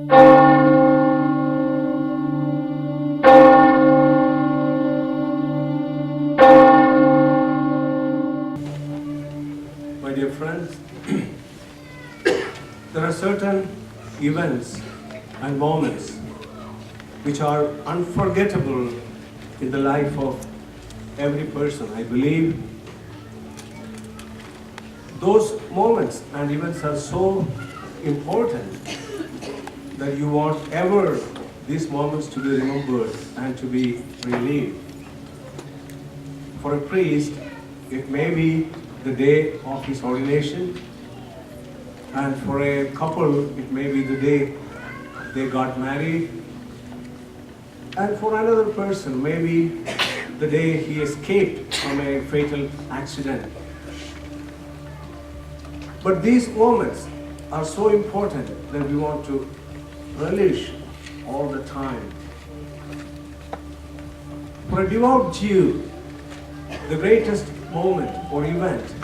My dear friends, there are certain events and moments which are unforgettable in the life of every person. I believe those moments and events are so important that you want ever these moments to be remembered and to be relived. For a priest, it may be the day of his ordination, and for a couple, it may be the day they got married, and for another person, maybe the day he escaped from a fatal accident. But these moments are so important that we want to relish all the time. For a devout Jew, the greatest moment or event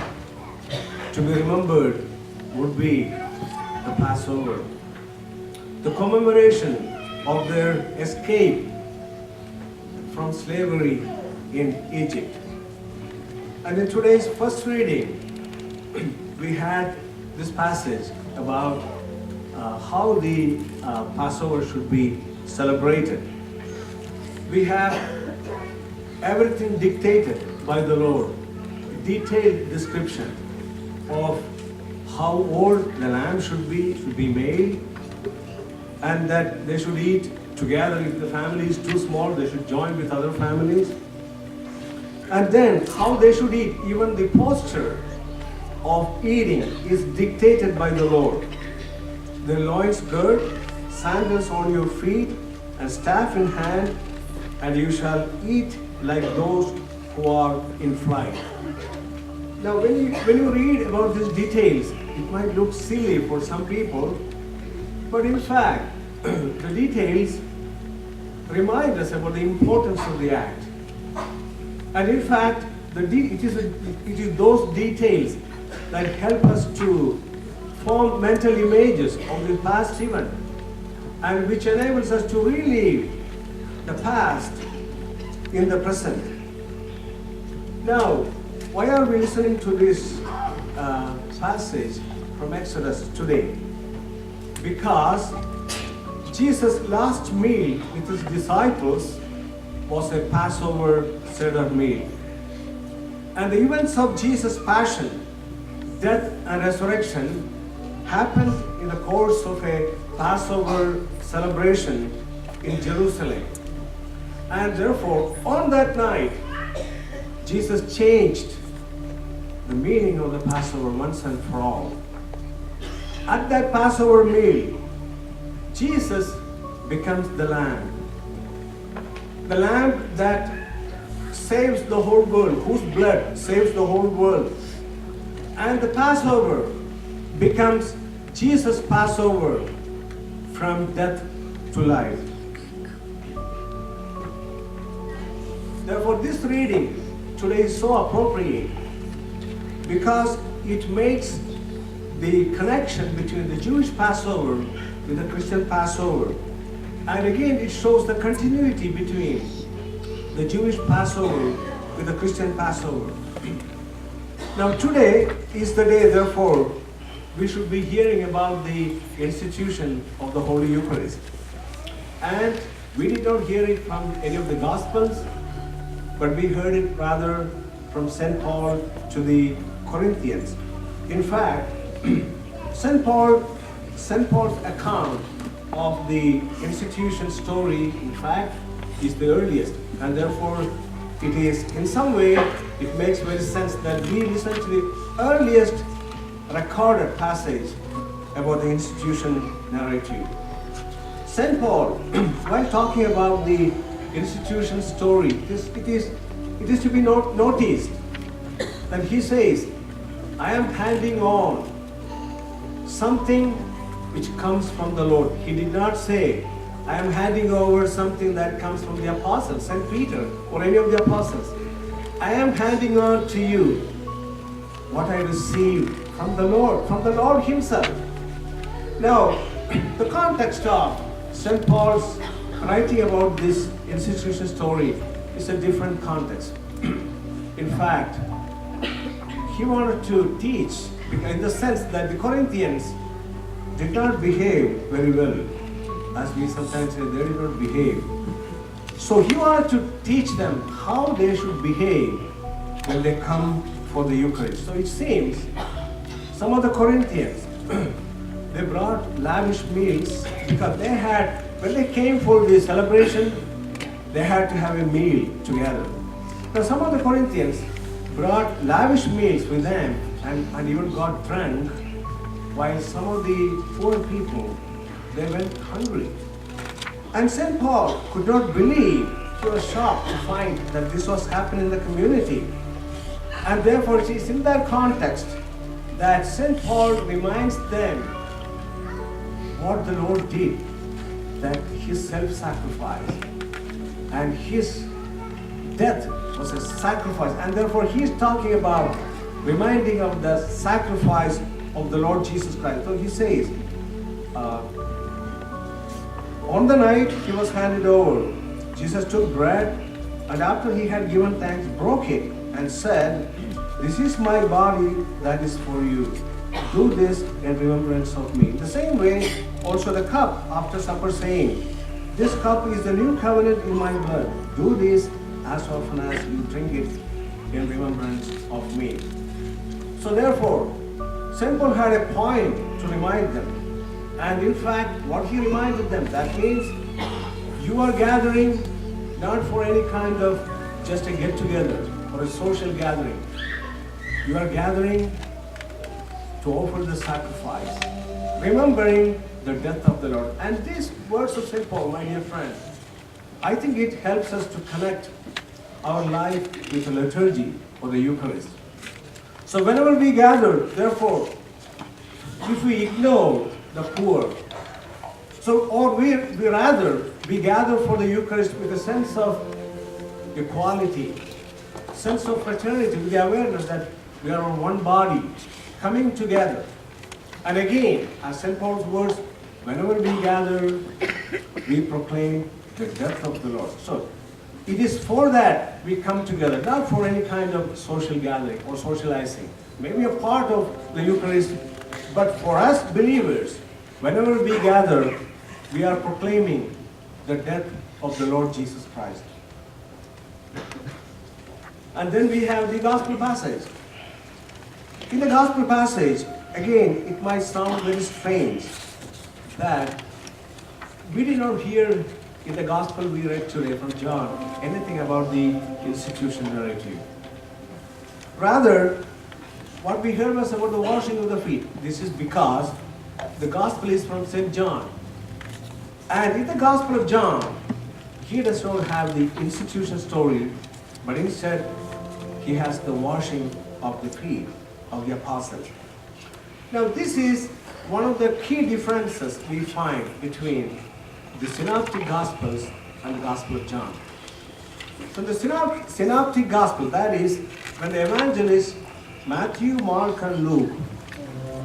to be remembered would be the Passover, the commemoration of their escape from slavery in Egypt. And in today's first reading, we had this passage about how the Passover should be celebrated. We have everything dictated by the Lord, a detailed description of how old the lamb should be made, and that they should eat together. If the family is too small, they should join with other families. And then how they should eat, even the posture of eating is dictated by the Lord. The loins girt, sandals on your feet, and staff in hand, and you shall eat like those who are in flight. Now, when you read about these details, it might look silly for some people, but in fact, the details remind us about the importance of the act. And in fact, it is those details that help us to form mental images of the past event, and which enables us to relive the past in the present. Now, why are we listening to this passage from Exodus today? Because Jesus' last meal with his disciples was a Passover Seder meal. And the events of Jesus' passion, death, and resurrection happened in the course of a Passover celebration in Jerusalem. And therefore, on that night, Jesus changed the meaning of the Passover once and for all. At that Passover meal, Jesus becomes the Lamb that saves the whole world, whose blood saves the whole world. And the Passover becomes Jesus' Passover from death to life. Therefore, this reading today is so appropriate because it makes the connection between the Jewish Passover with the Christian Passover. And again, it shows the continuity between the Jewish Passover with the Christian Passover. Now, today is the day, therefore, we should be hearing about the institution of the Holy Eucharist. And we did not hear it from any of the Gospels, but we heard it rather from St. Paul to the Corinthians. In fact, St. Paul's account of the institution story, in fact, is the earliest, and therefore it is, in some way, it makes very sense that we listen to the earliest recorded passage about the institution narrative. St. Paul, while talking about the institution story, it is to be noticed that he says, I am handing on something which comes from the Lord. He did not say, I am handing over something that comes from the apostles, St. Peter, or any of the apostles. I am handing on to you what I received from the Lord himself. Now, The context of St. Paul's writing about this institution story is a different context. In fact, he wanted to teach in the sense that the Corinthians did not behave very well. As we sometimes say, they did not behave. So he wanted to teach them how they should behave when they come for the Eucharist. So it seems some of the Corinthians, they brought lavish meals because they had, when they came for the celebration, they had to have a meal together. Now some of the Corinthians brought lavish meals with them and even got drunk, while some of the poor people, they went hungry. And St. Paul could not believe, he was shocked to find that this was happening in the community. And therefore it is in that context that St. Paul reminds them what the Lord did, that his self-sacrifice and his death was a sacrifice. And therefore he is talking about reminding of the sacrifice of the Lord Jesus Christ. So he says, on the night he was handed over, Jesus took bread and after he had given thanks, broke it and said, "This is my body that is for you. Do this in remembrance of me." In the same way, also the cup after supper saying, "This cup is the new covenant in my blood. Do this as often as you drink it in remembrance of me." So therefore, St. Paul had a point to remind them. And in fact, what he reminded them, that means you are gathering not for any kind of just a get-together or a social gathering. You are gathering to offer the sacrifice, remembering the death of the Lord. And these words of St. Paul, my dear friend, I think it helps us to connect our life with the liturgy or the Eucharist. So whenever we gather, therefore, if we ignore the poor, or we rather, we gather for the Eucharist with a sense of equality, sense of fraternity, with the awareness that we are on one body, coming together. And again, as St. Paul's words, whenever we gather, we proclaim the death of the Lord. So it is for that we come together, not for any kind of social gathering or socializing. Maybe a part of the Eucharist, but for us believers, whenever we gather, we are proclaiming the death of the Lord Jesus Christ. And then we have the Gospel passage. In the Gospel passage, again, it might sound very strange that we did not hear in the Gospel we read today from John anything about the institution narrative. Rather, what we heard was about the washing of the feet. This is because the Gospel is from St. John. And in the Gospel of John, he does not have the institution story, but instead he has the washing of the feet of the apostles. Now this is one of the key differences we find between the Synoptic Gospels and the Gospel of John. So the Synoptic Gospel, that is, when the evangelists Matthew, Mark, and Luke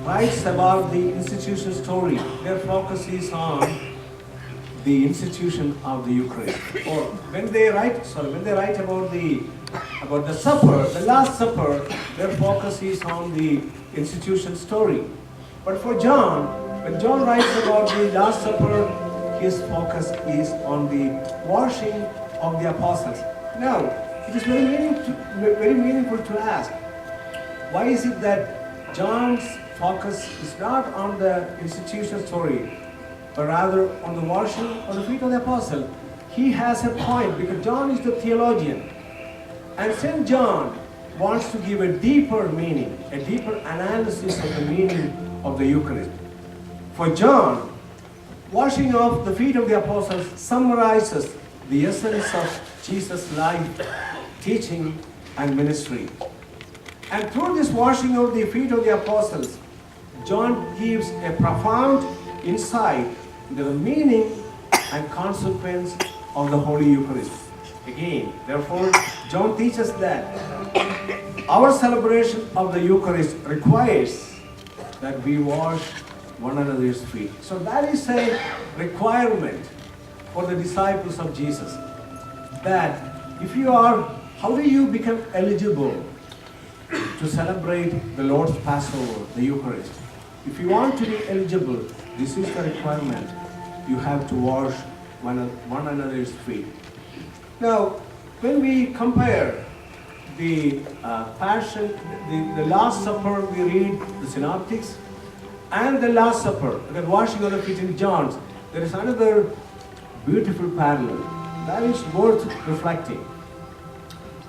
writes about the institution story, their focus is on the institution of the Eucharist. Or when they write about the supper, the Last Supper, their focus is on the institution story. But for John, when John writes about the Last Supper, his focus is on the washing of the apostles. Now, it is very meaningful to ask, why is it that John's focus is not on the institution story, but rather on the washing of the feet of the apostle? He has a point because John is the theologian. And St. John wants to give a deeper meaning, a deeper analysis of the meaning of the Eucharist. For John, washing of the feet of the apostles summarizes the essence of Jesus' life, teaching, and ministry. And through this washing of the feet of the apostles, John gives a profound insight into the meaning and consequence of the Holy Eucharist. Again, therefore, John teaches that our celebration of the Eucharist requires that we wash one another's feet. So that is a requirement for the disciples of Jesus. That if you are, how do you become eligible to celebrate the Lord's Passover, the Eucharist? If you want to be eligible, this is the requirement. You have to wash one another's feet. Now, when we compare the Passion, the Last Supper, we read the Synoptics, and the Last Supper, the washing of the feet in John's, there is another beautiful parallel that is worth reflecting.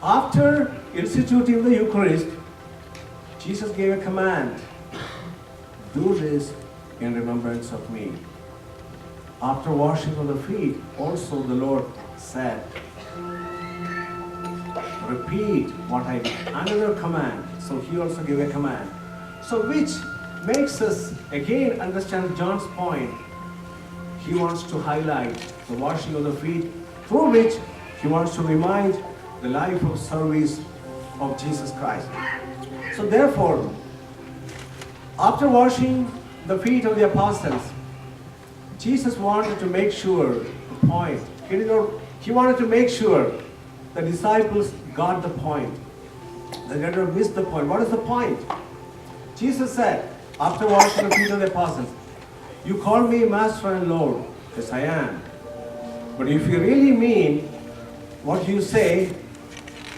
After instituting the Eucharist, Jesus gave a command, do this in remembrance of me. After washing of the feet, also the Lord said, repeat what I did. Another command. So he also gave a command. So which makes us again understand John's point. He wants to highlight the washing of the feet, through which he wants to remind the life of service of Jesus Christ. So therefore, after washing the feet of the apostles, Jesus wanted to make sure the point. He wanted to make sure the disciples got the point. They never missed the point. What is the point? Jesus said, after washing the feet of the apostles, you call me Master and Lord. Yes, I am. But if you really mean what you say,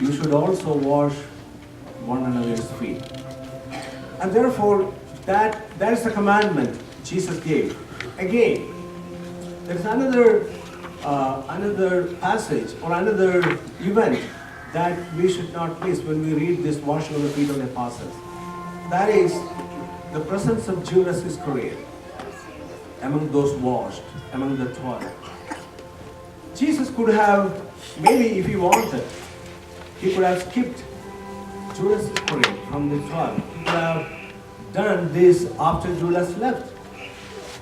you should also wash one another's feet. And therefore, that is the commandment Jesus gave. Again, there is another passage or another event that we should not miss when we read this washing of the feet of the apostles. That is the presence of Judas Iscariot among those washed, among the 12. Jesus could have, maybe if he wanted, he could have skipped Judas Iscariot from the 12. He could have done this after Judas left.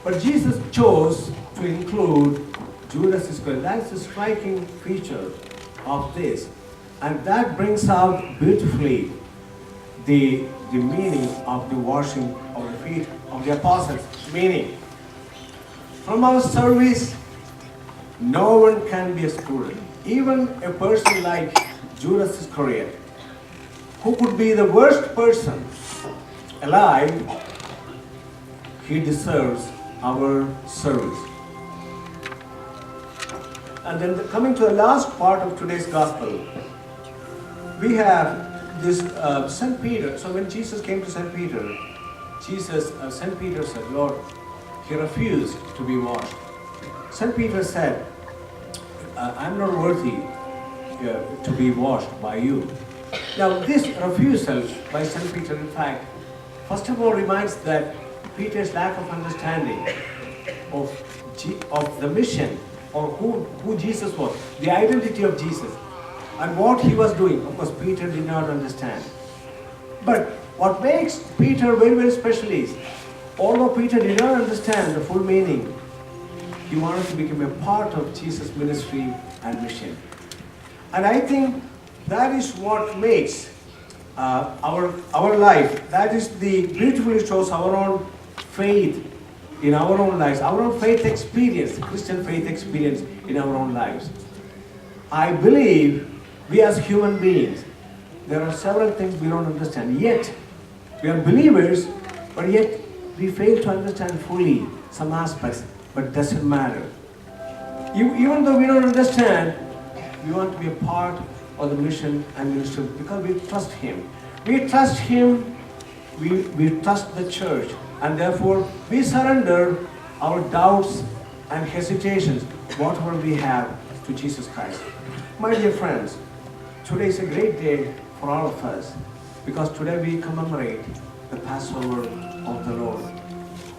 But Jesus chose to include Judas Iscariot. That's a striking feature of this. And that brings out beautifully the meaning of the washing of the feet of the apostles. Meaning, from our service, no one can be excluded. Even a person like Judas Iscariot, who could be the worst person alive, he deserves our service. And then coming to the last part of today's gospel, we have this St. Peter. So when Jesus came to St. Peter, St. Peter said, Lord, he refused to be washed. St. Peter said, I'm not worthy to be washed by you. Now this refusal by St. Peter, in fact, first of all reminds that Peter's lack of understanding of the mission or who Jesus was, the identity of Jesus, and what he was doing. Of course, Peter did not understand. But what makes Peter very, very special is, although Peter did not understand the full meaning, he wanted to become a part of Jesus' ministry and mission. And I think that is what makes our life, that is the beautifully shows our own faith in our own lives, our own faith experience, Christian faith experience in our own lives. I believe we as human beings, there are several things we don't understand. Yet, we are believers, but yet we fail to understand fully some aspects, but it doesn't matter. Even though we don't understand, we want to be a part of the mission and ministry because we trust Him. We trust Him, we trust the church, and therefore we surrender our doubts and hesitations, whatever we have, to Jesus Christ. My dear friends, today is a great day for all of us because today we commemorate the Passover of the Lord.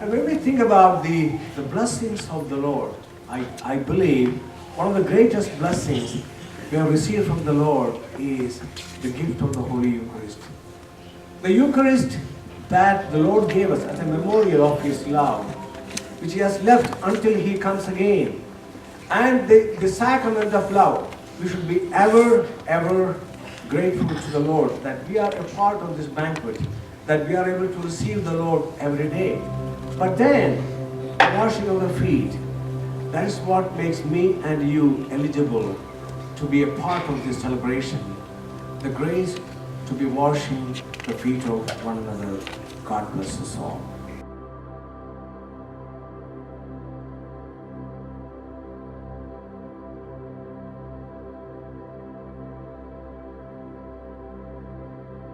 And when we think about the blessings of the Lord, I believe one of the greatest blessings we have received from the Lord is the gift of the Holy Eucharist. The Eucharist that the Lord gave us as a memorial of His love, which He has left until He comes again. And the sacrament of love, we should be ever, ever grateful to the Lord that we are a part of this banquet, that we are able to receive the Lord every day. But then, the washing of the feet, that is what makes me and you eligible to be a part of this celebration. The grace to be washing the feet of one another. God bless us all.